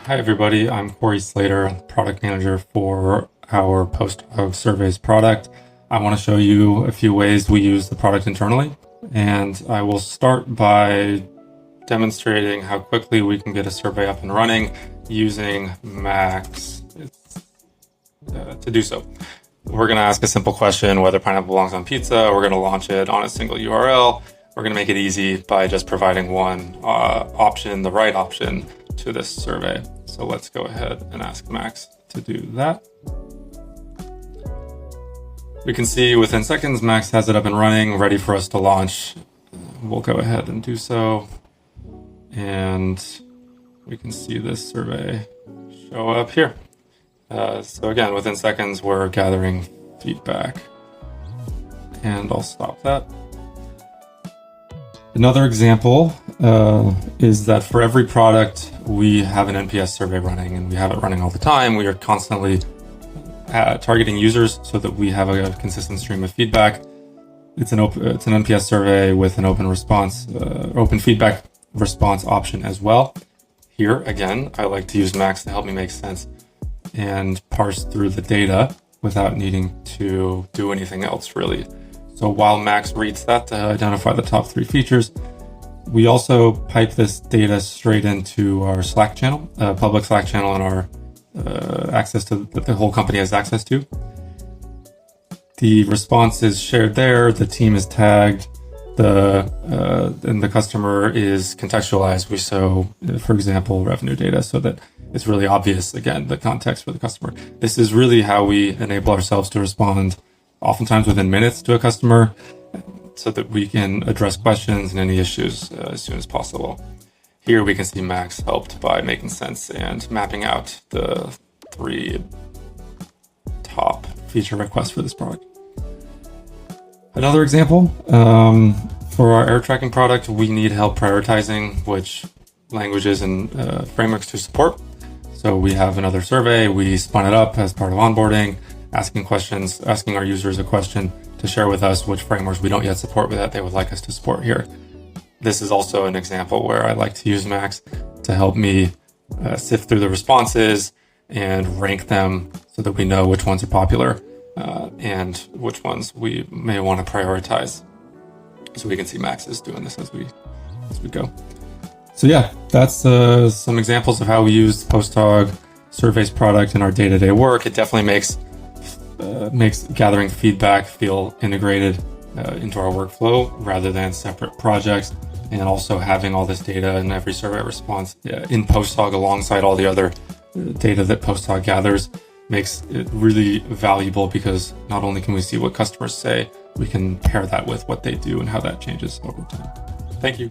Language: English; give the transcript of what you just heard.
Hi everybody, I'm Corey Slater, product manager for our PostHog Surveys product. I want to show you a few ways we use the product internally, and I will start by demonstrating how quickly we can get a survey up and running using Max to do so. We're going to ask a simple question, whether pineapple belongs on pizza. We're going to launch it on a single URL. We're going to make it easy by just providing one option, the right option, to this survey. So let's go ahead and ask Max to do that. We can see within seconds, Max has it up and running, ready for us to launch. We'll go ahead and do so. And we can see this survey show up here. So again, within seconds, we're gathering feedback. And I'll stop that. Another example is that for every product, we have an NPS survey running, and we have it running all the time. We are constantly targeting users so that we have a consistent stream of feedback. It's an NPS survey with an open feedback response option as well. Here, again, I like to use Max to help me make sense and parse through the data without needing to do anything else, really. So while Max reads that to identify the top 3 features, we also pipe this data straight into our Slack channel, public Slack channel, and our access to that the whole company has access to. The response is shared there. The team is tagged. And the customer is contextualized. We show, for example, revenue data so that it's really obvious, again, the context for the customer. This is really how we enable ourselves to respond oftentimes within minutes to a customer so that we can address questions and any issues as soon as possible. Here we can see Max helped by making sense and mapping out the 3 top feature requests for this product. Another example, for our error tracking product, we need help prioritizing which languages and frameworks to support. So we have another survey, we spun it up as part of onboarding, asking our users a question to share with us which frameworks we don't yet support but that they would like us to support here. This is also an example where I like to use Max to help me sift through the responses and rank them so that we know which ones are popular and which ones we may want to prioritize. So we can see Max is doing this as we go. So yeah, that's some examples of how we use PostHog Surveys product in our day-to-day work. It definitely makes gathering feedback feel integrated into our workflow rather than separate projects, and also having all this data in every survey response in PostHog alongside all the other data that PostHog gathers makes it really valuable, because not only can we see what customers say, we can pair that with what they do and how that changes over time. Thank you.